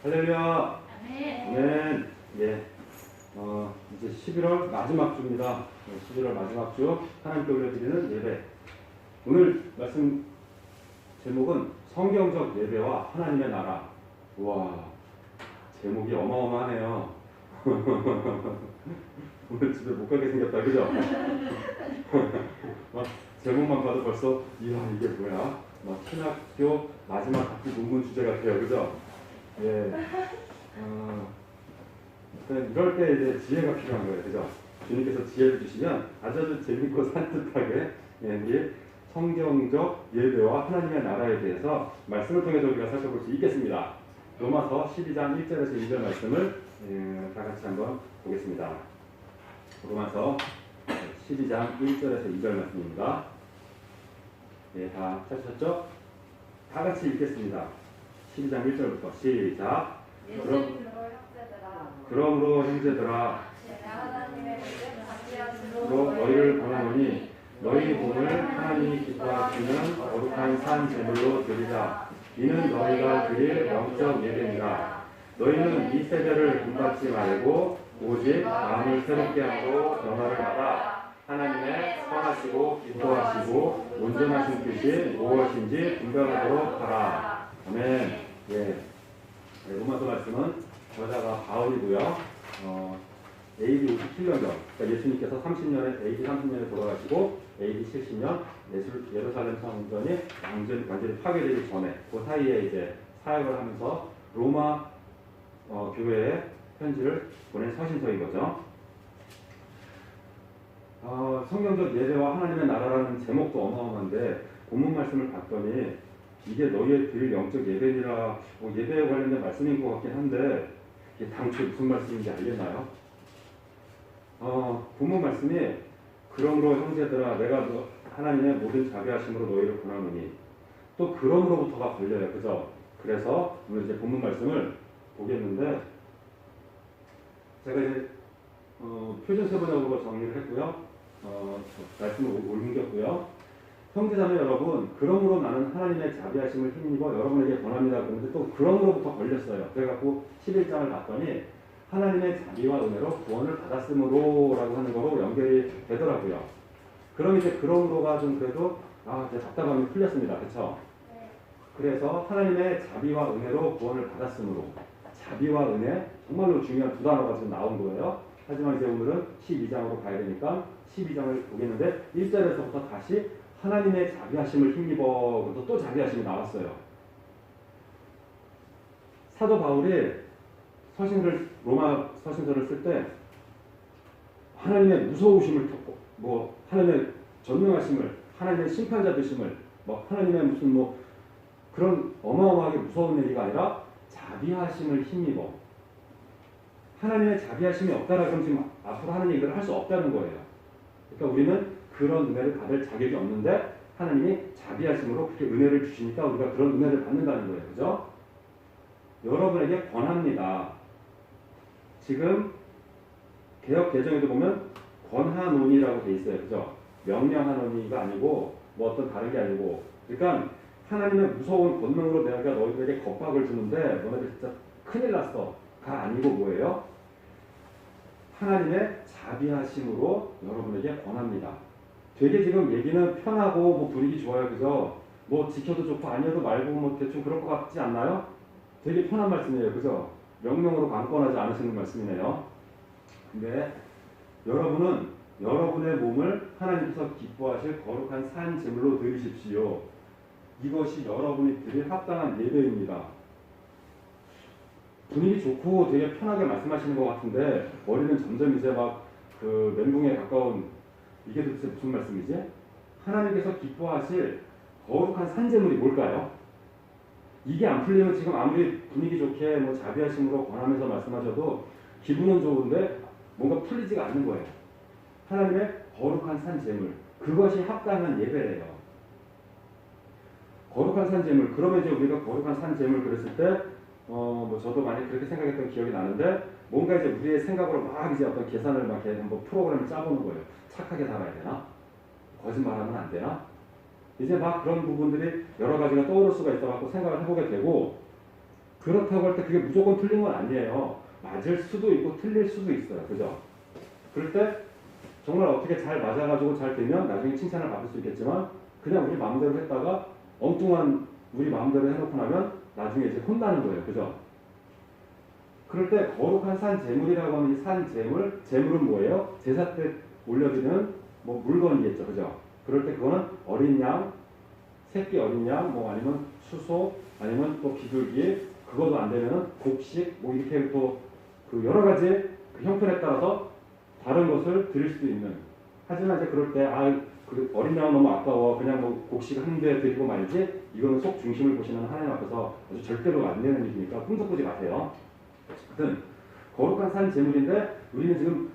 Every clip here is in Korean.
할렐루야. 아멘. 아멘. 예. 이제 11월 마지막 주입니다. 11월 마지막 주 하나님께 올려드리는 예배. 오늘 말씀 제목은 성경적 예배와 하나님의 나라. 와, 제목이 어마어마하네요. 오늘 집에 못 가게 생겼다, 그죠? 제목만 봐도 벌써 이야 이게 뭐야? 신학교 마지막 학기 논문 주제 같아요, 그죠? 예. 이럴 때 이제 지혜가 필요한 거예요, 그죠? 주님께서 지혜를 주시면 아주 재밌고 산뜻하게 이 성경적 예배와 하나님의 나라에 대해서 말씀을 통해서 우리가 살펴볼 수 있겠습니다. 로마서 12장 1절에서 2절 말씀을 다 같이 한번 보겠습니다. 로마서 12장 1절에서 2절 말씀입니다. 예, 다 찾으셨죠? 다 같이 읽겠습니다. 12장 1절부터 시작. 그러므로 형제들아 너희를 권하노니 너희 몸을 하나님이 기뻐하시는 거룩한 산 제물로 드리자. 이는 너희가 드릴 영적 예배니라. 너희는 이 세대를 본받지 말고 오직 마음을 새롭게 하고 변화를 받아 하나님의 선하시고 기뻐하시고 온전하신 뜻이 무엇인지 분별하도록 하라. 아멘. 예. 로마서 말씀은 저자가 바울이고요. AD 57년경, 그러니까 예수님께서 AD 30년에 돌아가시고 AD 70년 예루살렘 성전이 완전히 파괴되기 전에 그 사이에 이제 사역을 하면서 로마 교회에 편지를 보낸 서신서인 거죠. 성경적 예배와 하나님의 나라라는 제목도 어마어마한데 본문 말씀을 봤더니 이게 너희의 드릴 영적 예배니라, 예배에 관련된 말씀인 것 같긴 한데 이게 당초에 무슨 말씀인지 알겠나요? 본문 말씀이 그러므로 형제들아 내가 하나님의 모든 자비하심으로 너희를 권하노니, 또 그러므로부터가 걸려요, 그죠? 그래서 오늘 이제 본문 말씀을 보겠는데 제가 이제 표준 세번역으로 정리를 했고요. 말씀을 옮겼고요. 형제자매 여러분, 그러므로 나는 하나님의 자비하심을 힘입어 여러분에게 권합니다. 그런데 또 그러므로부터 걸렸어요. 그래갖고 11장을 봤더니 하나님의 자비와 은혜로 구원을 받았으므로 라고 하는 거로 연결이 되더라고요. 그럼 이제 그러므로가 좀 그래도 이제 답답함이 풀렸습니다. 그쵸? 네. 그래서 하나님의 자비와 은혜로 구원을 받았으므로, 자비와 은혜 정말로 중요한 두 단어가 지금 나온 거예요. 하지만 이제 오늘은 12장으로 가야 되니까 12장을 보겠는데 1절에서부터 다시 하나님의 자비하심을 힘입어 또 자비하심이 나왔어요. 사도 바울이 로마 서신서를 쓸 때 하나님의 무서우심을 겪고 하나님의 전능하심을, 하나님의 심판자 되심을, 하나님의 무슨 그런 어마어마하게 무서운 얘기가 아니라 자비하심을 힘입어. 하나님의 자비하심이 없다라 그럼 지금 앞으로 하는 얘기를 할 수 없다는 거예요. 그러니까 우리는 그런 은혜를 받을 자격이 없는데 하나님이 자비하심으로 그렇게 은혜를 주시니까 우리가 그런 은혜를 받는다는 거예요. 그죠? 여러분에게 권합니다. 지금 개역 개정에도 보면 권하노니라고 돼 있어요. 그죠? 명령하노니가 아니고 어떤 다른 게 아니고, 그러니까 하나님의 무서운 권능으로 내가 너희들에게 겁박을 주는데 너네들 진짜 큰일 났어 가 아니고 뭐예요? 하나님의 자비하심으로 여러분에게 권합니다. 되게 지금 얘기는 편하고 분위기 좋아요. 그죠? 지켜도 좋고 아니어도 말고 대충 그럴 것 같지 않나요? 되게 편한 말씀이에요. 그죠? 명령으로 강권하지 않으시는 말씀이네요. 근데 여러분은 여러분의 몸을 하나님께서 기뻐하실 거룩한 산 제물로 드리십시오. 이것이 여러분이 드릴 합당한 예배입니다. 분위기 좋고 되게 편하게 말씀하시는 것 같은데 머리는 점점 이제 멘붕에 가까운, 이게 도대체 무슨 말씀이지? 하나님께서 기뻐하실 거룩한 산제물이 뭘까요? 이게 안 풀리면 지금 아무리 분위기 좋게 자비하심으로 권하면서 말씀하셔도 기분은 좋은데 뭔가 풀리지가 않는 거예요. 하나님의 거룩한 산제물, 그것이 합당한 예배래요. 거룩한 산제물, 그러면 이제 우리가 거룩한 산제물 그랬을 때 저도 많이 그렇게 생각했던 기억이 나는데, 뭔가 이제 우리의 생각으로 이제 어떤 계산을 한번 프로그램을 짜보는 거예요. 착하게 살아야 되나? 거짓말하면 안 되나? 이제 그런 부분들이 여러 가지가 떠오를 수가 있어갖고 생각을 해보게 되고, 그렇다고 할 때 그게 무조건 틀린 건 아니에요. 맞을 수도 있고 틀릴 수도 있어요. 그죠? 그럴 때 정말 어떻게 잘 맞아가지고 잘 되면 나중에 칭찬을 받을 수 있겠지만 그냥 우리 마음대로 했다가 엉뚱한 우리 마음대로 해놓고 나면 나중에 이제 혼나는 거예요. 그죠? 그럴 때 거룩한 산 제물이라고 하면 이 산 제물, 제물은 뭐예요? 제사 때 올려드리는 뭐 물건이겠죠. 그죠? 그럴 때 그거는 어린 양, 새끼 어린 양, 뭐 아니면 수소, 아니면 또 비둘기, 그것도 안 되면은 곡식, 뭐 이렇게 또 그 여러 가지 그 형편에 따라서 다른 것을 드릴 수도 있는. 하지만 이제 그럴 때, 그 어린 양은 너무 아까워. 그냥 뭐 곡식 한 대 드리고 말지. 이거는 속 중심을 보시는 하나님 앞에서 아주 절대로 안 되는 일이니까 꿈도 꾸지 마세요. 하여튼, 거룩한 산 제물인데, 우리는 지금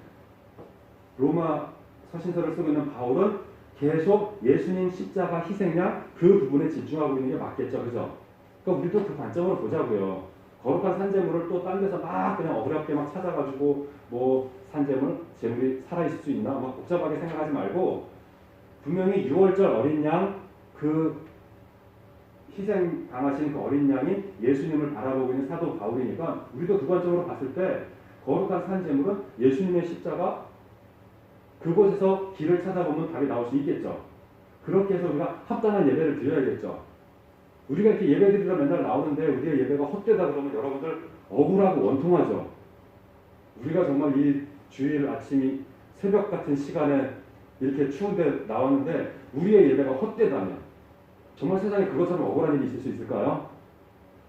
로마 서신서를 쓰고 있는 바울은 계속 예수님 십자가 희생양 그 부분에 집중하고 있는 게 맞겠죠. 그죠? 그러니까 우리도 그 관점으로 보자고요. 거룩한 산제물을 또 딴 데서 막 그냥 어렵게 막 찾아가지고 뭐 산제물, 제물이 살아있을 수 있나 막 복잡하게 생각하지 말고 분명히 6월절 어린 양 그 희생 당하신 그 어린 양이 예수님을 바라보고 있는 사도 바울이니까 우리도 그 관점으로 봤을 때 거룩한 산제물은 예수님의 십자가 그곳에서 길을 찾아보면 답이 나올 수 있겠죠. 그렇게 해서 우리가 합당한 예배를 드려야겠죠. 우리가 이렇게 예배 드리러 맨날 나오는데 우리의 예배가 헛되다 그러면 여러분들 억울하고 원통하죠. 우리가 정말 이 주일 아침이 새벽 같은 시간에 이렇게 추운데 나왔는데 우리의 예배가 헛되다면 정말 세상에 그것처럼 억울한 일이 있을 수 있을까요?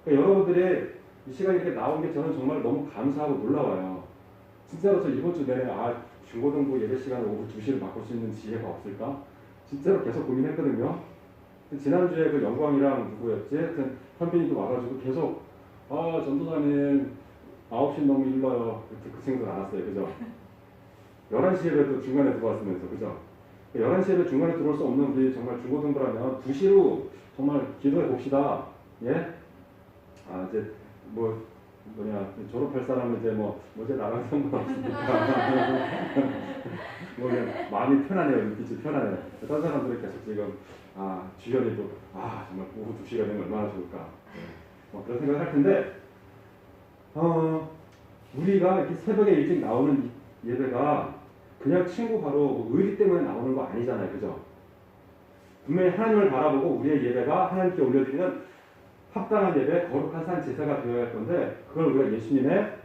그러니까 여러분들의 이 시간에 이렇게 나온 게 저는 정말 너무 감사하고 놀라워요. 진짜로 저 이번 주 내내 중고등부 예배 시간 오후 2시를 바꿀 수 있는 지혜가 없을까? 진짜로 계속 고민했거든요. 지난주에 그 영광이랑 누구였지? 하여튼 현빈이도 와가지고 계속 전도사님 9시 너무 일러요. 그 친구들 알았어요. 그죠? 11시 예배도 중간에 들어왔으면서 그죠? 11시 예배 중간에 들어올 수 없는 우리 정말 중고등부라면 2시로 정말 기도해 봅시다. 예? 이제 졸업할 사람은 이제 이제 나가는 상관없으니까 그냥 마음이 편하네요. 눈빛이 편하네요. 다른 사람들은 계속 지금 주연이도 정말 오후 2시가 되면 얼마나 좋을까 그런 생각을 할 텐데 우리가 이렇게 새벽에 일찍 나오는 예배가 그냥 친구 바로 의리 때문에 나오는 거 아니잖아요. 그죠? 분명히 하나님을 바라보고 우리의 예배가 하나님께 올려드리는 합당한 예배, 거룩한 산 제사가 되어야 할 건데 그걸 우리가 예수님의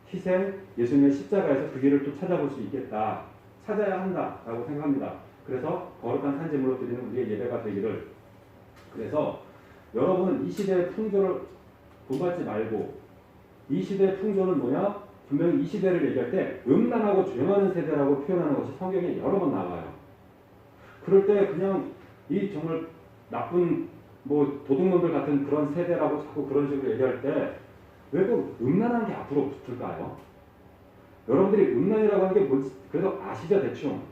희생, 예수님의 십자가에서 그 길을 또 찾아볼 수 있겠다. 찾아야 한다라고 생각합니다. 그래서 거룩한 산 제물로 드리는 우리의 예배가 되기를. 그래서 여러분은 이 시대의 풍조를 본받지 말고 이 시대의 풍조는 뭐냐? 분명히 이 시대를 얘기할 때 음란하고 죄많은 세대라고 표현하는 것이 성경에 여러 번 나와요. 그럴 때 그냥 이 정말 나쁜 도둑놈들 같은 그런 세대라고 자꾸 그런 식으로 얘기할 때 왜 또 음란한 게 앞으로 붙을까요? 여러분들이 음란이라고 하는 게 뭔지 그래도 아시죠? 대충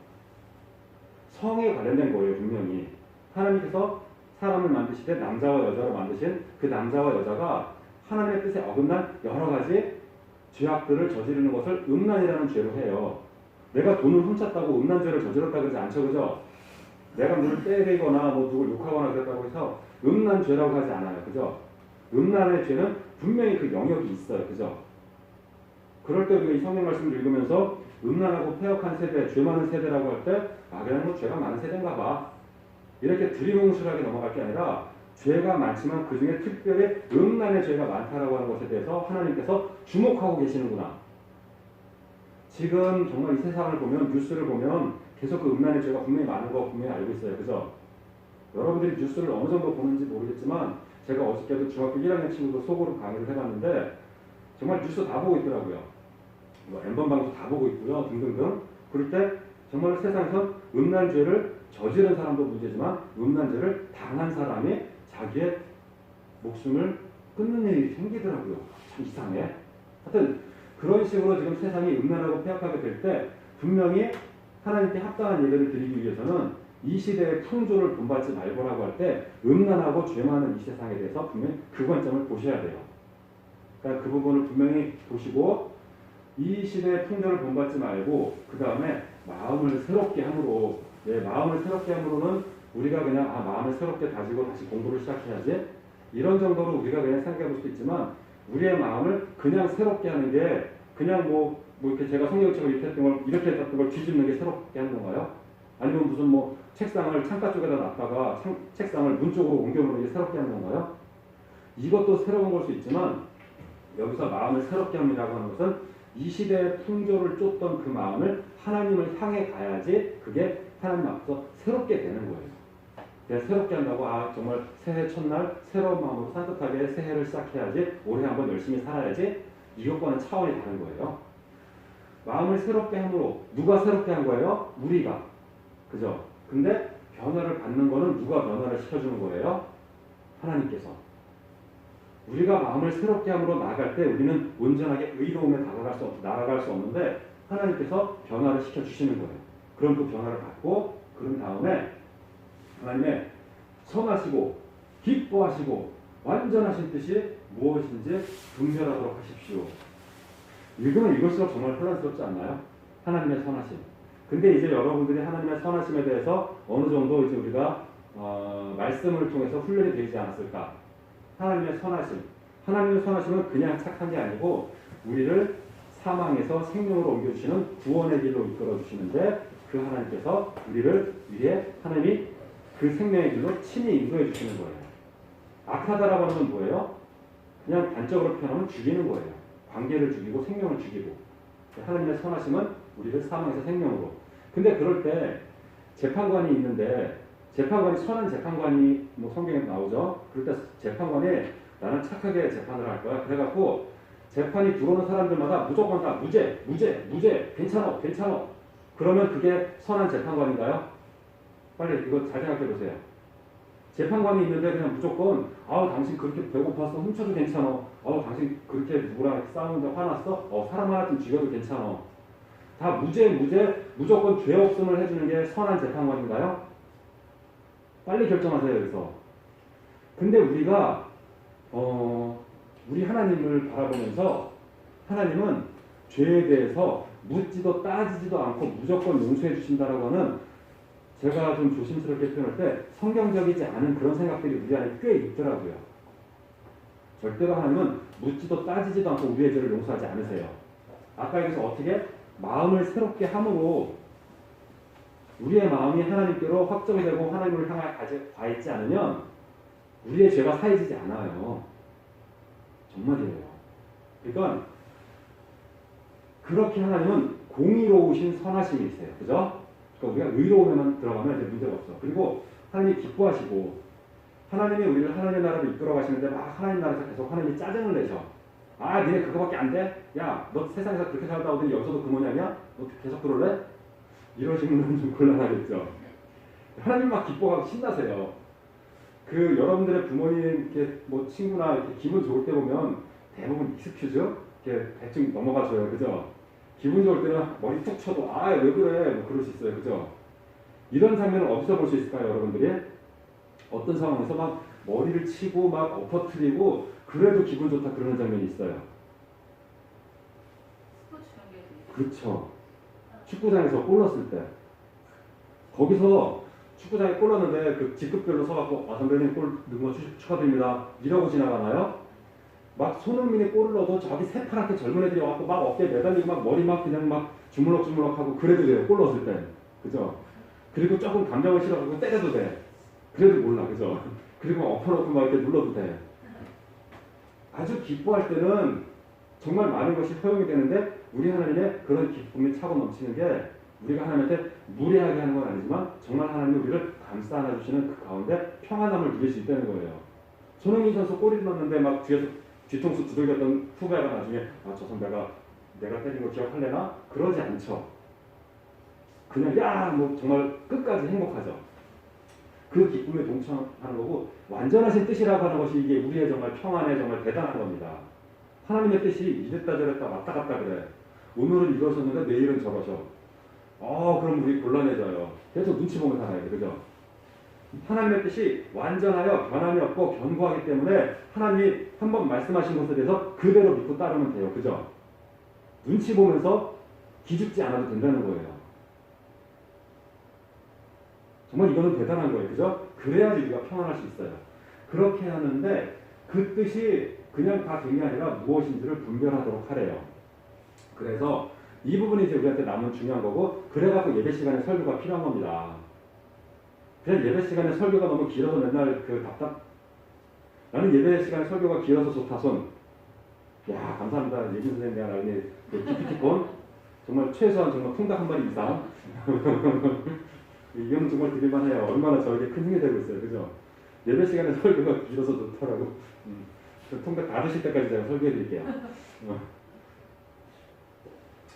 성에 관련된 거예요. 분명히 하나님께서 사람을 만드실 때 남자와 여자로 만드신 그 남자와 여자가 하나님의 뜻에 어긋난 여러 가지 죄악들을 저지르는 것을 음란이라는 죄로 해요. 내가 돈을 훔쳤다고 음란죄를 저질렀다 그러지 않죠. 그죠? 내가 누굴 때리거나 누굴 욕하거나 그랬다고 해서 음란죄라고 하지 않아요. 그죠? 음란의 죄는 분명히 그 영역이 있어요. 그죠? 그럴 때 우리가 이 성경 말씀을 읽으면서 음란하고 폐역한 세대, 죄 많은 세대라고 할 때 그냥 죄가 많은 세대인가 봐. 이렇게 두리뭉술하게 넘어갈 게 아니라 죄가 많지만 그 중에 특별히 음란의 죄가 많다라고 하는 것에 대해서 하나님께서 주목하고 계시는구나. 지금 정말 이 세상을 보면 뉴스를 보면 계속 그 음란의 죄가 분명히 많은 거 분명히 알고 있어요. 그죠? 여러분들이 뉴스를 어느 정도 보는지 모르겠지만 제가 어저께도 중학교 1학년 친구도 속으로 강의를 해봤는데 정말 뉴스 다 보고 있더라고요. 엠번 방송 다 보고 있고요. 등등등. 그럴 때 정말 세상에서 음란죄를 저지른 사람도 문제지만 음란죄를 당한 사람이 자기의 목숨을 끊는 일이 생기더라고요. 참 이상해. 하여튼 그런 식으로 지금 세상이 음란하고 폐역하게 될 때 분명히 하나님께 합당한 예배를 드리기 위해서는 이 시대의 풍조를 본받지 말고라고 할 때 음란하고 죄 많은 이 세상에 대해서 분명히 그 관점을 보셔야 돼요. 그러니까 그 부분을 분명히 보시고 이 시대의 풍조를 본받지 말고 그 다음에 마음을 새롭게 함으로 마음을 새롭게 함으로는 우리가 그냥 마음을 새롭게 다지고 다시 공부를 시작해야지 이런 정도로 우리가 그냥 생각해 볼 수도 있지만 우리의 마음을 그냥 새롭게 하는 게 그냥 뭐 이렇게 제가 성경책을 이렇게 했던 걸 이렇게 했던 걸 뒤집는 게 새롭게 하는 건가요? 아니면 무슨 뭐 책상을 창가 쪽에다 놨다가 책상을 문 쪽으로 옮겨놓는 게 새롭게 하는 건가요? 이것도 새로운 걸 수 있지만 여기서 마음을 새롭게 합니다고 하는 것은 이 시대의 풍조를 쫓던 그 마음을 하나님을 향해 가야지 그게 하나님 앞에서 새롭게 되는 거예요. 그냥 새롭게 한다고 정말 새해 첫날 새로운 마음으로 산뜻하게 새해를 시작해야지 올해 한번 열심히 살아야지 이것과는 차원이 다른 거예요. 마음을 새롭게 함으로 누가 새롭게 한 거예요? 우리가. 그죠? 근데 변화를 받는 거는 누가 변화를 시켜주는 거예요? 하나님께서. 우리가 마음을 새롭게 함으로 나아갈 때 우리는 온전하게 의로움에 나아갈 수 없는데 하나님께서 변화를 시켜주시는 거예요. 그럼 그 변화를 받고 그런 다음에 하나님의 선하시고 기뻐하시고 완전하신 뜻이 무엇인지 분별하도록 하십시오. 읽으면 읽을수록 정말 혼란스럽지 않나요? 하나님의 선하심. 근데 이제 여러분들이 하나님의 선하심에 대해서 어느 정도 이제 우리가 말씀을 통해서 훈련이 되지 않았을까? 하나님의 선하심. 하나님의 선하심은 그냥 착한 게 아니고 우리를 사망에서 생명으로 옮겨주시는 구원의 길로 이끌어주시는데 그 하나님께서 우리를 위해 하나님이 그 생명의 길로 친히 인도해 주시는 거예요. 악하다라고 하는 건 뭐예요? 그냥 단적으로 표현하면 죽이는 거예요. 관계를 죽이고 생명을 죽이고. 하나님의 선하심은 우리를 사망에서 생명으로. 근데 그럴 때 재판관이 있는데 재판관이 선한 재판관이 뭐 성경에 나오죠. 그럴 때 재판관이 나는 착하게 재판을 할 거야. 그래갖고 재판이 들어오는 사람들마다 무조건 다 무죄, 무죄, 무죄, 괜찮아, 괜찮아. 그러면 그게 선한 재판관인가요? 빨리 이거 잘 생각해 보세요. 재판관이 있는데 그냥 무조건 당신 그렇게 배고파서 훔쳐도 괜찮아. 당신 그렇게 누구랑 싸우는데 화났어? 사람 하나 좀 죽여도 괜찮아. 다 무죄, 무죄, 무조건 죄 없음을 해주는 게 선한 재판관인가요? 빨리 결정하세요. 여기서. 근데 우리가 우리 하나님을 바라보면서 하나님은 죄에 대해서 묻지도 따지지도 않고 무조건 용서해 주신다라고 하는 제가 좀 조심스럽게 표현할 때 성경적이지 않은 그런 생각들이 우리 안에 꽤 있더라고요. 절대로 하나님은 묻지도 따지지도 않고 우리의 죄를 용서하지 않으세요. 아까 여기서 어떻게 마음을 새롭게 함으로 우리의 마음이 하나님께로 확정이 되고 하나님을 향해 가 있지 않으면 우리의 죄가 사해지지 않아요. 정말이에요. 그러니까 그렇게 하나님은 공의로우신 선하심이세요. 그죠? 그러니까 우리가 의로움에만 들어가면 이제 문제가 없어. 그리고 하나님이 기뻐하시고 하나님이 우리를 하나님의 나라로 이끌어 가시는데 막 하나님 나라에서 계속 하나님이 짜증을 내셔. 니네 그거밖에 안 돼? 야, 너 세상에서 그렇게 살다 오더니 여기서도 그 모양이야? 너 계속 그럴래? 이러시면 좀 곤란하겠죠. 하나님 막 기뻐하고 신나세요. 여러분들의 부모님 이렇게 뭐 친구나 이렇게 기분 좋을 때 보면 대부분 익스큐즈 이렇게 대충 넘어가줘요. 그죠? 기분 좋을 때는 머리 툭 쳐도 왜 그래? 뭐 그럴 수 있어요. 그죠? 이런 장면을 어디서 볼 수 있을까요, 여러분들이? 어떤 상황에서 막 머리를 치고 막 엎어뜨리고 그래도 기분 좋다 그러는 장면이 있어요. 스포츠 경기에서. 그렇죠. 축구장에서 골 넣었을 때 거기서 축구장에 골 넣었는데 그 직급별로 서갖고 선배님 골 넣은 거 축하드립니다 이러고 지나가나요? 막 손흥민이 골을 넣어도 저기 새파랗게 젊은 애들이 와갖고 막 어깨에 매달리고 막 머리 막 그냥 막 주물럭주물럭하고 그래도 돼요. 골 넣었을 때. 그죠? 그리고 조금 감정을 실어가지고 때려도 돼. 그래도 몰라. 그죠? 그리고 엎어놓고 막 이렇게 눌러도 돼. 아주 기뻐할 때는 정말 많은 것이 허용이 되는데 우리 하나님의 그런 기쁨이 차고 넘치는 게 우리가 하나님한테 무례하게 하는 건 아니지만 정말 하나님이 우리를 감싸 안아주시는 그 가운데 평안함을 누릴 수 있다는 거예요. 손흥민 선수 골이 넣었는데 막 뒤에서 뒤통수 두들겼던 후배가 나중에 저 선배가 내가 때린 거 기억할래나? 그러지 않죠. 그냥 뭐 정말 끝까지 행복하죠. 그 기쁨에 동참하는 거고 완전하신 뜻이라고 하는 것이 이게 우리의 정말 평안에 정말 대단한 겁니다. 하나님의 뜻이 이랬다 저랬다 왔다 갔다 그래. 오늘은 이러셨는데 내일은 저러셔. 그럼 우리 곤란해져요. 계속 눈치 보면 살아야 돼. 그죠? 하나님의 뜻이 완전하여 변함이 없고 견고하기 때문에 하나님이 한번 말씀하신 것에 대해서 그대로 믿고 따르면 돼요. 그죠? 눈치 보면서 기죽지 않아도 된다는 거예요. 정말 이거는 대단한 거예요. 그죠? 그래야지 우리가 평안할 수 있어요. 그렇게 하는데 그 뜻이 그냥 다 된 게 아니라 무엇인지를 분별하도록 하래요. 그래서 이 부분이 이제 우리한테 남은 중요한 거고, 그래갖고 예배 시간에 설교가 필요한 겁니다. 그냥 예배 시간에 설교가 너무 길어서 맨날 나는 예배 시간에 설교가 길어서 좋다 손. 야, 감사합니다. 예비 선생님 내가 나중에 기프티콘 정말 최소한 정말 통닭 한 마리 이상 이건 정말 드릴만해요. 얼마나 저에게 큰 힘이 되고 있어요. 그죠? 예배 시간에 설교가 길어서 좋더라고. 그 통닭 다 드실 때까지 제가 설교해 드릴게요.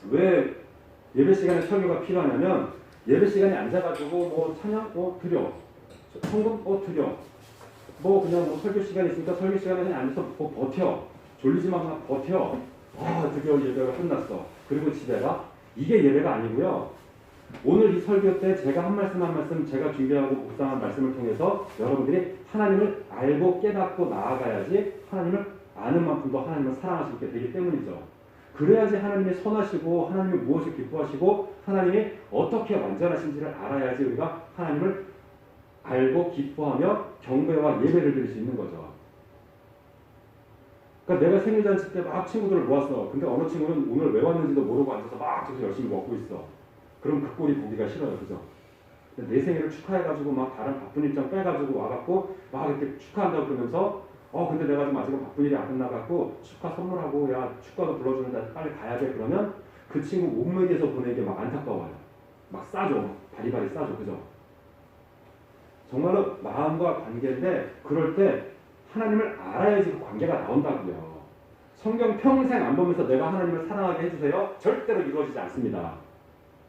왜 예배 시간에 설교가 필요하냐면, 예배 시간에 앉아가지고 뭐 찬양 드려, 헌금 드려, 뭐 그냥 뭐 설교 시간이 있으니까 설교 시간에 그냥 앉아서 버텨, 졸리지만 그냥 버텨. 드디어 예배가 끝났어. 그리고 집에 가. 이게 예배가 아니고요. 오늘 이 설교 때 제가 한 말씀 한 말씀, 제가 준비하고 묵상한 말씀을 통해서 여러분들이 하나님을 알고 깨닫고 나아가야지 하나님을 아는 만큼 더 하나님을 사랑할 수 있게 되기 때문이죠. 그래야지 하나님이 선하시고 하나님이 무엇을 기뻐하시고 하나님이 어떻게 완전하신지를 알아야지 우리가 하나님을 알고 기뻐하며 경배와 예배를 드릴 수 있는 거죠. 그러니까 내가 생일잔치 때 막 친구들을 모았어. 근데 어느 친구는 오늘 왜 왔는지도 모르고 앉아서 막 저기서 열심히 먹고 있어. 그럼 그 꼴이 보기가 싫어요. 그죠? 내 생일을 축하해가지고 막 다른 바쁜 일정 빼가지고 와갖고 막 이렇게 축하한다고 그러면서 근데 내가 좀 아직은 바쁜 일이 안 끝나갖고 축하 선물하고 야 축가도 불러주는데 빨리 가야 돼. 그러면 그 친구 몸무게에서 보내기 막 안타까워요. 막 싸줘. 바리바리 싸줘. 그죠? 정말로 마음과 관계인데 그럴 때 하나님을 알아야지 그 관계가 나온다고요. 성경 평생 안 보면서 내가 하나님을 사랑하게 해주세요. 절대로 이루어지지 않습니다.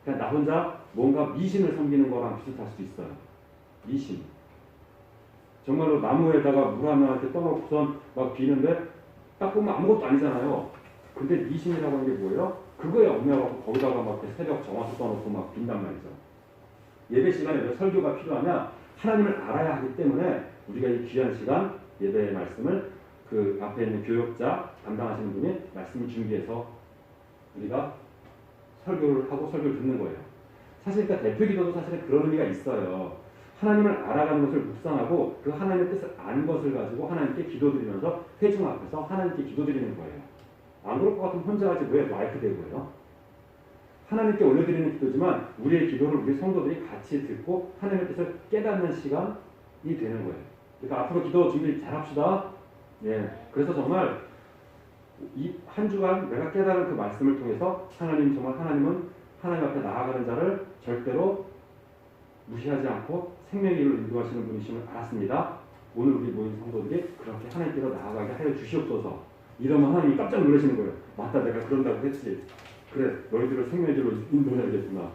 그냥 나 혼자 뭔가 미신을 섬기는 거랑 비슷할 수도 있어요. 미신. 정말로 나무에다가 물 하나한테 떠놓고선 막 비는데 딱 보면 아무것도 아니잖아요. 근데 미신이라고 하는 게 뭐예요? 그거에 얽매여갖고 거기다가 막 새벽 정화수 떠놓고 막 빈단 말이죠. 예배 시간에 왜 설교가 필요하냐? 하나님을 알아야 하기 때문에 우리가 이 귀한 시간 예배의 말씀을 그 앞에 있는 교역자 담당하시는 분이 말씀을 준비해서 우리가 설교를 하고 설교를 듣는 거예요. 사실 그러니까 대표 기도도 사실은 그런 의미가 있어요. 하나님을 알아가는 것을 묵상하고 그 하나님의 뜻을 아는 것을 가지고 하나님께 기도드리면서 회중 앞에서 하나님께 기도드리는 거예요. 안 그럴 것 같으면 혼자 하지 왜 마이크 대고 해요? 하나님께 올려드리는 기도지만 우리의 기도를 우리 성도들이 같이 듣고 하나님의 뜻을 깨닫는 시간이 되는 거예요. 그러니까 앞으로 기도 준비 잘 합시다. 예. 그래서 정말 이 한 주간 내가 깨달은 그 말씀을 통해서 하나님은 하나님 앞에 나아가는 자를 절대로 무시하지 않고 생명의 길로 인도하시는 분이심을 알았습니다. 오늘 우리 모인 성도들이 그렇게 하나님께로 나아가게 하여 주시옵소서. 이러면 하나님이 깜짝 놀라시는 거예요. 맞다, 내가 그런다고 했지. 그래, 너희들을 생명의 길로 인도해야겠구나.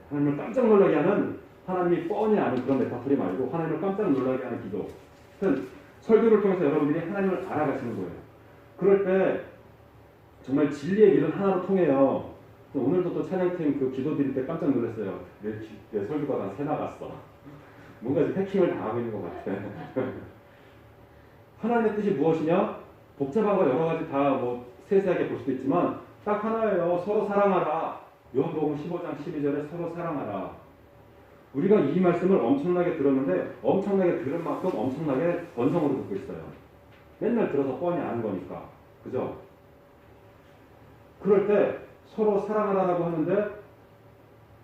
하나님을 깜짝 놀라게 하는, 하나님이 뻔히 아는 그런 메타포리 말고 하나님을 깜짝 놀라게 하는 기도. 설교를 통해서 여러분들이 하나님을 알아가시는 거예요. 그럴 때 정말 진리의 길은 하나로 통해요. 오늘도 또 찬양팀 그 기도 드릴 때 깜짝 놀랐어요. 내 설교가 다 새 나갔어. 뭔가 지금 해킹을 당하고 있는 것 같아. 하나님의 뜻이 무엇이냐? 복잡한 거 여러 가지 다 뭐 세세하게 볼 수도 있지만 딱 하나예요. 서로 사랑하라. 요한복음 15장 12절에 서로 사랑하라. 우리가 이 말씀을 엄청나게 들었는데 엄청나게 들은 만큼 엄청나게 번성으로 듣고 있어요. 맨날 들어서 뻔히 아는 거니까. 그죠? 그럴 때 서로 사랑하라고 하는데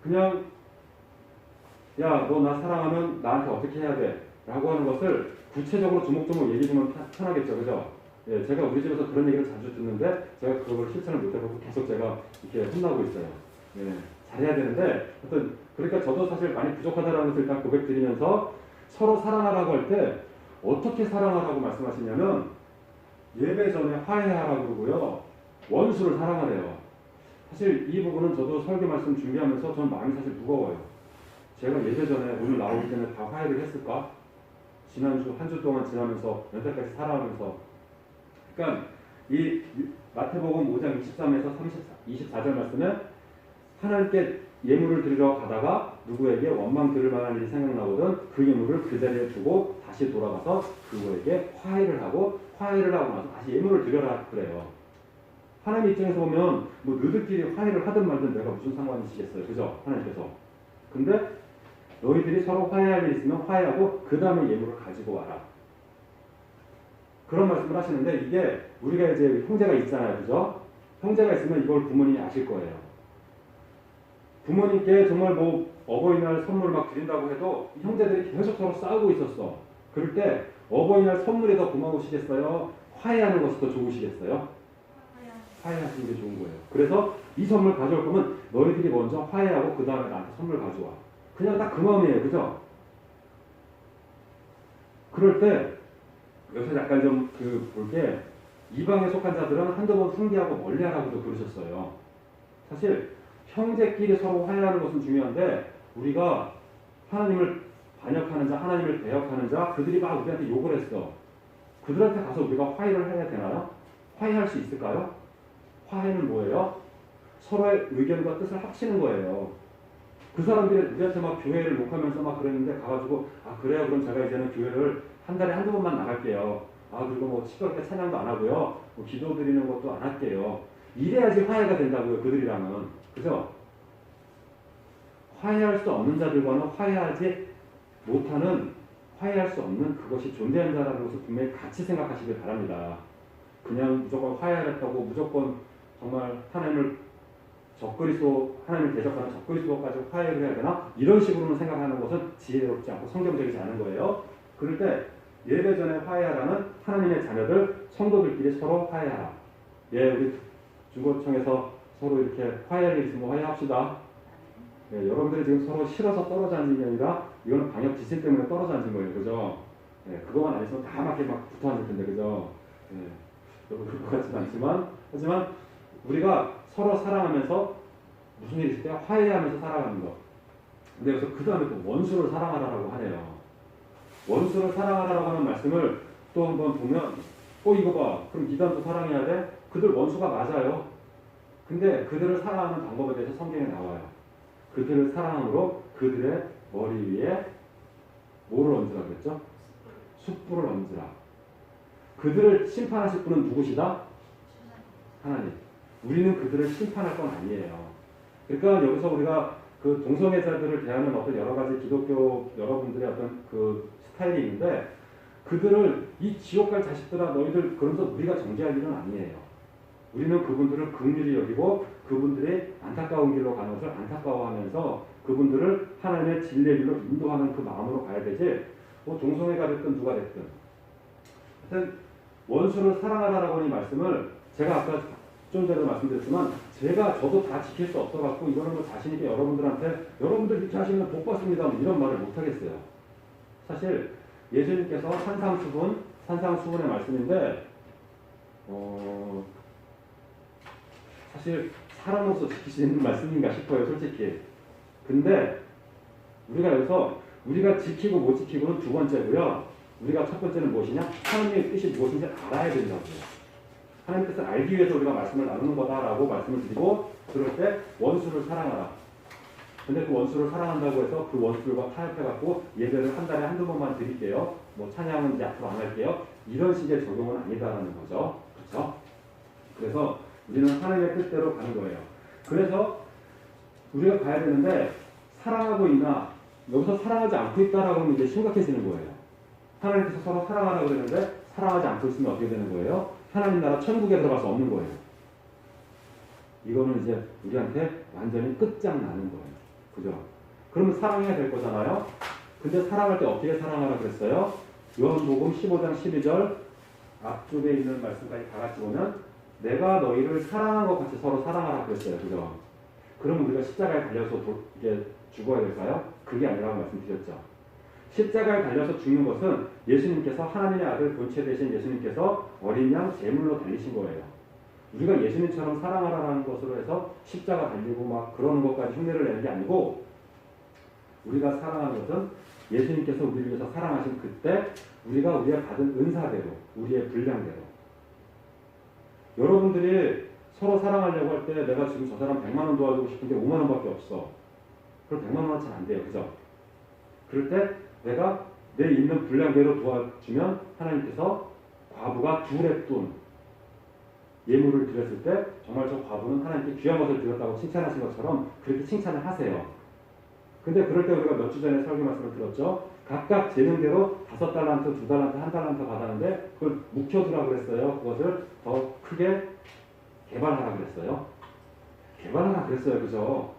그냥 야, 너 나 사랑하면 나한테 어떻게 해야 돼? 라고 하는 것을 구체적으로 조목조목 얘기 좀 편하겠죠. 그죠? 예, 제가 우리 집에서 그런 얘기를 자주 듣는데 제가 그걸 실천을 못해보고 계속 제가 이렇게 혼나고 있어요. 예, 잘해야 되는데 어떤 그러니까 저도 사실 많이 부족하다는 것을 일단 고백드리면서 서로 사랑하라고 할 때 어떻게 사랑하라고 말씀하시냐면 예배 전에 화해하라고 그러고요. 원수를 사랑하래요. 사실 이 부분은 저도 설교 말씀 준비하면서 전 마음이 사실 무거워요. 제가 예배 전에 오늘 나오기 전에 다 화해를 했을까? 지난주 한 주 동안 지나면서 연세까지 살아가면서 그러니까 이 마태복음 5장 23에서 24절 말씀에 하나님께 예물을 드리러 가다가 누구에게 원망 들을 만한 일이 생각나거든 그 예물을 그 자리에 두고 다시 돌아가서 그거에게 화해를 하고 나서 다시 예물을 드려라 그래요. 하나님 입장에서 보면 뭐 너희들끼리 화해를 하든 말든 내가 무슨 상관이시겠어요. 그죠? 하나님께서. 근데 너희들이 서로 화해할 일 있으면 화해하고 그 다음에 예물을 가지고 와라. 그런 말씀을 하시는데 이게 우리가 이제 형제가 있잖아요. 그죠? 형제가 있으면 이걸 부모님이 아실 거예요. 부모님께 정말 뭐 어버이날 선물을 막 드린다고 해도 이 형제들이 계속 서로 싸우고 있었어. 그럴 때 어버이날 선물이 더 고마우시겠어요? 화해하는 것이 더 좋으시겠어요? 화해하시는 게 좋은 거예요. 그래서 이 선물 가져올 거면 너희들이 먼저 화해하고 그 다음에 나한테 선물 가져와. 그냥 딱 그 마음이에요. 그죠? 그럴 때 여기서 약간 좀 볼게 이방에 속한 자들은 한두 번 훈계하고 멀리하라고도 그러셨어요. 사실 형제끼리 서로 화해하는 것은 중요한데 우리가 하나님을 반역하는 자, 하나님을 대역하는 자, 그들이 막 우리한테 욕을 했어. 그들한테 가서 우리가 화해를 해야 되나요? 화해할 수 있을까요? 화해는 뭐예요? 서로의 의견과 뜻을 합치는 거예요. 그 사람들이 우리한테 막 교회를 욕하면서 막 그랬는데 가가지고 아 그래요 그럼 제가 이제는 교회를 한 달에 한두 번만 나갈게요. 아 그리고 뭐 시끄럽게 찬양도 안 하고요. 뭐 기도 드리는 것도 안 할게요. 이래야지 화해가 된다고요. 그들이랑은. 그죠? 화해할 수 없는 자들과는 화해하지 못하는 화해할 수 없는 그것이 존재하는 자라는 것을 분명히 같이 생각하시길 바랍니다. 그냥 무조건 화해하겠다고 무조건 정말 하나님을 하나님을 대적하는 적그리스도까지 화해를 해야 되나? 이런 식으로는 생각하는 것은 지혜롭지 않고 성경적이지 않은 거예요. 그럴 때 예배 전에 화해하라는 하나님의 자녀들, 성도들끼리 서로 화해하라. 예, 우리 중고청에서 서로 이렇게 화해할 일 있으면 화해합시다. 예, 여러분들이 지금 서로 싫어서 떨어져 앉은 게 아니라 이거는 방역 지침 때문에 떨어져 앉은 거예요. 그죠? 예, 그거만 안 있으면 다 맞게 막 붙어 앉을 텐데, 그죠? 예, 여러분 그럴 것 같지는 않지만, 하지만 우리가 서로 사랑하면서 무슨 일이 있을 때 화해하면서 살아가는 것. 근데 여기서 그 다음에 또 원수를 사랑하라고 하네요. 원수를 사랑하라고 하는 말씀을 또 한번 보면 이거 봐. 그럼 이단도 사랑해야 돼? 그들 원수가 맞아요. 근데 그들을 사랑하는 방법에 대해서 성경에 나와요. 그들을 사랑함으로 그들의 머리 위에 뭐를 얹으라 그랬죠? 숯불을 얹으라. 그들을 심판하실 분은 누구시다? 하나님. 우리는 그들을 심판할 건 아니에요. 그러니까 여기서 우리가 그 동성애자들을 대하는 어떤 여러 가지 기독교 여러분들의 어떤 그 스타일이 있는데 그들을 이 지옥 갈 자식들아 너희들 그러면서 우리가 정죄할 일은 아니에요. 우리는 그분들을 긍휼히 여기고 그분들이 안타까운 길로 가는 것을 안타까워하면서 그분들을 하나님의 진리의 길로 인도하는 그 마음으로 가야 되지 뭐 동성애가 됐든 누가 됐든 하여튼 원수를 사랑하라라고 하는 이 말씀을 제가 아까 좀 전에 말씀드렸지만 저도 다 지킬 수 없어갖고 이거는 뭐 자신있게 여러분들 이렇게 하시면 복 받습니다 이런 말을 못하겠어요. 사실 예수님께서 산상수훈의 말씀인데 사실 사람으로서 지킬 수 있는 말씀인가 싶어요. 솔직히. 근데 우리가 여기서 우리가 지키고 못 지키고는 두 번째고요. 우리가 첫 번째는 무엇이냐? 하나님의 뜻이 무엇인지 알아야 된다고요. 하나님 뜻을 알기 위해서 우리가 말씀을 나누는 거다라고 말씀을 드리고 그럴 때 원수를 사랑하라. 근데 그 원수를 사랑한다고 해서 그 원수들과 타협해갖고 예배를 한 달에 한두 번만 드릴게요. 뭐 찬양은 이제 앞으로 안 할게요. 이런 식의 적용은 아니다라는 거죠. 그렇죠? 그래서 우리는 하나님의 뜻대로 가는 거예요. 그래서 우리가 가야 되는데 사랑하고 있나 여기서 사랑하지 않고 있다라고 하면 이제 심각해지는 거예요. 하나님께서 서로 사랑하라고 그러는데 사랑하지 않고 있으면 어떻게 되는 거예요? 하나님 나라 천국에 들어갈 수 없는 거예요. 이거는 이제 우리한테 완전히 끝장나는 거예요. 그죠? 그러면 사랑해야 될 거잖아요. 근데 사랑할 때 어떻게 사랑하라 그랬어요? 요한복음 15장 12절 앞쪽에 있는 말씀까지 다 같이 보면 내가 너희를 사랑한 것 같이 서로 사랑하라 그랬어요. 그죠? 그러면 우리가 십자가에 달려서 이게 죽어야 될까요? 그게 아니라고 말씀드렸죠. 십자가에 달려서 죽는 것은 예수님께서 하나님의 아들 본체 되신 예수님께서 어린 양 제물로 달리신 거예요. 우리가 예수님처럼 사랑하라는 것으로 해서 십자가 달리고 막 그러는 것까지 흉내를 내는 게 아니고 우리가 사랑하는 것은 예수님께서 우리를 위해서 사랑하신 그때 우리가 받은 은사대로 우리의 분량대로 여러분들이 서로 사랑하려고 할 때 내가 지금 저 사람 100만 원 도와주고 싶은데 5만 원밖에 없어. 그럼 100만 원어치는 안 돼요. 그죠? 그럴 때 내가 내 있는 분량대로 도와주면 하나님께서 과부가 2랩돈 예물을 드렸을 때 정말 저 과부는 하나님께 귀한 것을 드렸다고 칭찬하신 것처럼 그렇게 칭찬을 하세요. 근데 그럴 때 우리가 몇 주 전에 설교 말씀을 들었죠. 각각 재능대로 5달란트, 2달란트, 1달란트 받았는데 그걸 묵혀두라고 그랬어요. 그것을 더 크게 개발하라 그랬어요. 개발하라 그랬어요. 그죠?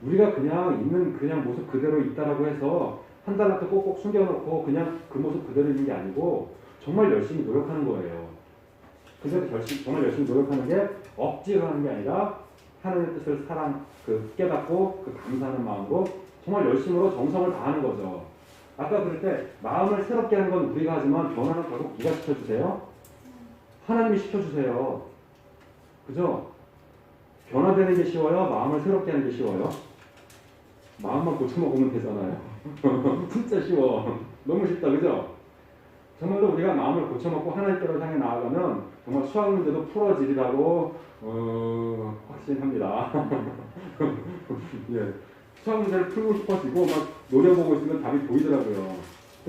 우리가 그냥 있는 그냥 모습 그대로 있다라고 해서 1달란트 꼭꼭 숨겨놓고 그냥 그 모습 그대로 있는 게 아니고 정말 열심히 노력하는 거예요. 그래서 정말 열심히 노력하는 게 억지로 하는 게 아니라 하나님의 뜻을 깨닫고 그 감사하는 마음으로 정말 열심으로 정성을 다하는 거죠. 아까 그럴 때 마음을 새롭게 하는 건 우리가 하지만 변화는 결국 누가 시켜주세요? 하나님이 시켜주세요. 그죠? 변화되는 게 쉬워요? 마음을 새롭게 하는 게 쉬워요? 마음만 고쳐먹으면 되잖아요. 진짜 쉬워. 너무 쉽다. 그죠? 정말로 우리가 마음을 고쳐먹고 하나님께로 향해 나아가면 정말 수학 문제도 풀어지리라고 확신합니다. 예. 수학 문제를 풀고 싶어지고 막 노려보고 있으면 답이 보이더라고요.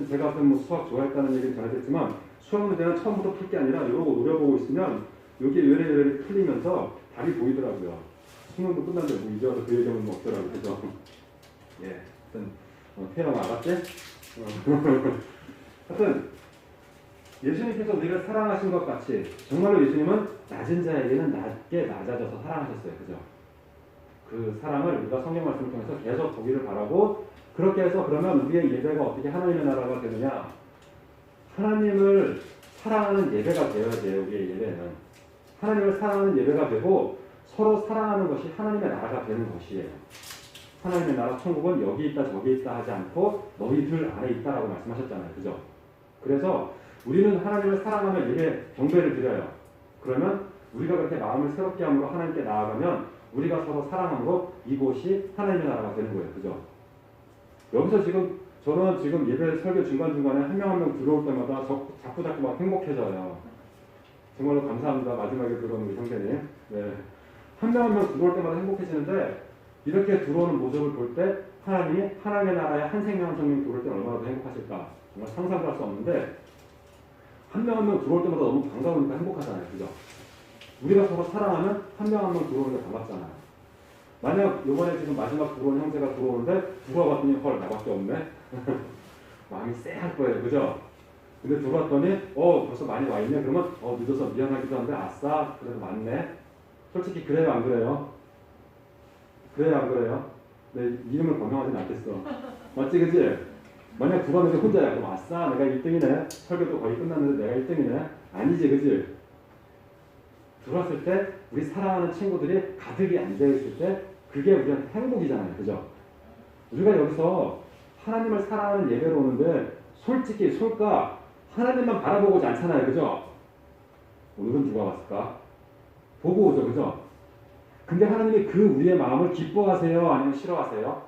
제가 앞에 뭐 수학 좋아했다는 얘기를 전해드렸지만 수학 문제는 처음부터 풀 게 아니라 이러고 노려보고 있으면 여기에 요래요래 풀리면서 답이 보이더라고요. 수능도 끝났는데 뭐 이제 와서 그 얘기하면 뭐 없더라고요. 그죠? 예. 하여튼 태영 알았지? 하여튼 예수님께서 우리를 사랑하신 것 같이 정말로 예수님은 낮은 자에게는 낮게 낮아져서 사랑하셨어요. 그죠? 그 사랑을 우리가 성경 말씀을 통해서 계속 보기를 바라고 그렇게 해서 그러면 우리의 예배가 어떻게 하나님의 나라가 되느냐? 하나님을 사랑하는 예배가 되어야 돼요. 우리의 예배는. 하나님을 사랑하는 예배가 되고 서로 사랑하는 것이 하나님의 나라가 되는 것이에요. 하나님의 나라 천국은 여기 있다 저기 있다 하지 않고 너희들 안에 있다라고 말씀하셨잖아요. 그죠? 그래서 우리는 하나님을 사랑하며 예배 경배를 드려요. 그러면 우리가 그렇게 마음을 새롭게 함으로 하나님께 나아가면 우리가 서로 사랑함으로 이곳이 하나님의 나라가 되는 거예요. 그죠? 여기서 저는 지금 예배 설교 중간중간에 한 명 한 명 들어올 때마다 자꾸 막 행복해져요. 정말로 감사합니다. 마지막에 들어오는 우리 형제님. 네. 한 명 한 명 들어올 때마다 행복해지는데 이렇게 들어오는 모습을 볼 때 하나님이 하나님의 나라에 한 생명 한 생명 들어올 때 얼마나 더 행복하실까. 정말 상상도 할 수 없는데 한 명 한 명 들어올 때마다 너무 반가우니까 행복하잖아요. 그죠? 우리가 서로 사랑하면 한 명 한 명 들어오는 게 반갑잖아요. 만약 이번에 지금 마지막 들어온 형제가 들어오는데 들어와봤더니 헐 나밖에 없네. 마음이 쎄할 거예요. 그죠? 근데 들어왔더니 벌써 많이 와 있네. 그러면 늦어서 미안하기도 한데 아싸 그래도 많네. 솔직히 그래요 안 그래요? 그래요 안 그래요? 내 이름을 변명하진 않겠어. 맞지 그지? 만약 누가 너희 혼자야 그럼 아싸 내가 1등이네. 설교도 거의 끝났는데 내가 1등이네. 아니지 그지? 들어왔을 때 우리 사랑하는 친구들이 가득이 앉아있을 때 그게 우리한테 행복이잖아요. 그죠? 우리가 여기서 하나님을 사랑하는 예배로 오는데 솔직히 솔까 하나님만 바라보고 오지 않잖아요. 그죠? 오늘은 누가 왔을까? 보고 오죠. 그죠? 근데 하나님이 그 우리의 마음을 기뻐하세요? 아니면 싫어하세요?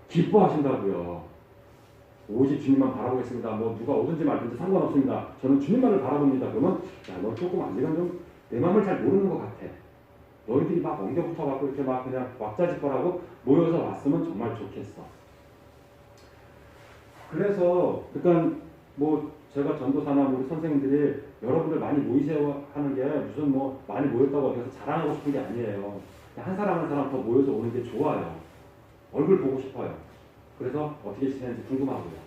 기뻐하신다고요. 오직 주님만 바라보겠습니다. 뭐 누가 오든지 말든지 상관없습니다. 저는 주님만을 바라봅니다. 그러면 너 조금 아직은 좀 내 마음을 잘 모르는 것 같아. 너희들이 막 엉겨 붙어갖고 이렇게 막 그냥 왁자지껄하고 모여서 왔으면 정말 좋겠어. 그래서 그러니까 뭐 제가 전도사나 우리 선생님들이 여러분들 많이 모이세요 하는 게 무슨 뭐 많이 모였다고 어디서 자랑하고 싶은 게 아니에요. 한 사람 한 사람 더 모여서 오는 게 좋아요. 얼굴 보고 싶어요. 그래서 어떻게 지내는지 궁금하고요.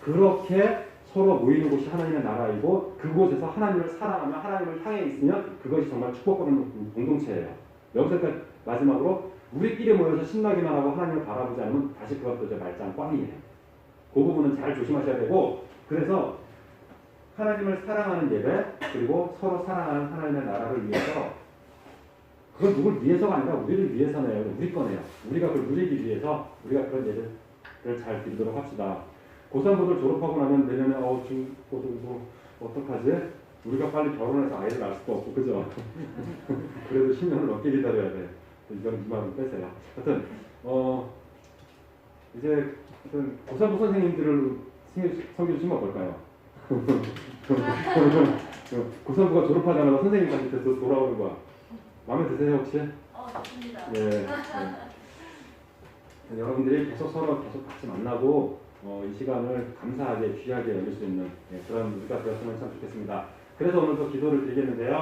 그렇게 서로 모이는 곳이 하나님의 나라이고 그곳에서 하나님을 사랑하며 하나님을 향해 있으면 그것이 정말 축복받는 공동체예요. 여기서 마지막으로 우리끼리 모여서 신나기만 하고 하나님을 바라보지 않으면 다시 그것도 이제 말짱 꽝이에요. 그 부분은 잘 조심하셔야 되고 그래서 하나님을 사랑하는 예배 그리고 서로 사랑하는 하나님의 나라를 위해서 그건 누굴 위해서가 아니라 우리를 위해서네요. 우리 거네요. 우리가 그걸 누리기 위해서 우리가 그런 예배를 잘 드리도록 합시다. 고3부들 졸업하고 나면 내년에 중고등부 어떡하지? 우리가 빨리 결혼해서 아이를 낳을 수도 없고 그죠? 그래도 10년을 넘게 기다려야 돼. 이건 이 말은 빼세요. 하여튼 이제 고3부 선생님들을 섬겨주시면 어떨까요? 고3부가 졸업하자마자 선생님한테 돌아오는 거야. 마음에 드세요 혹시? 좋습니다. 네. 여러분들이 서로 같이 만나고 이 시간을 감사하게 귀하게 여길 수 있는 그런 우리가 되었으면 참 좋겠습니다. 그래서 오늘도 기도를 드리겠는데요.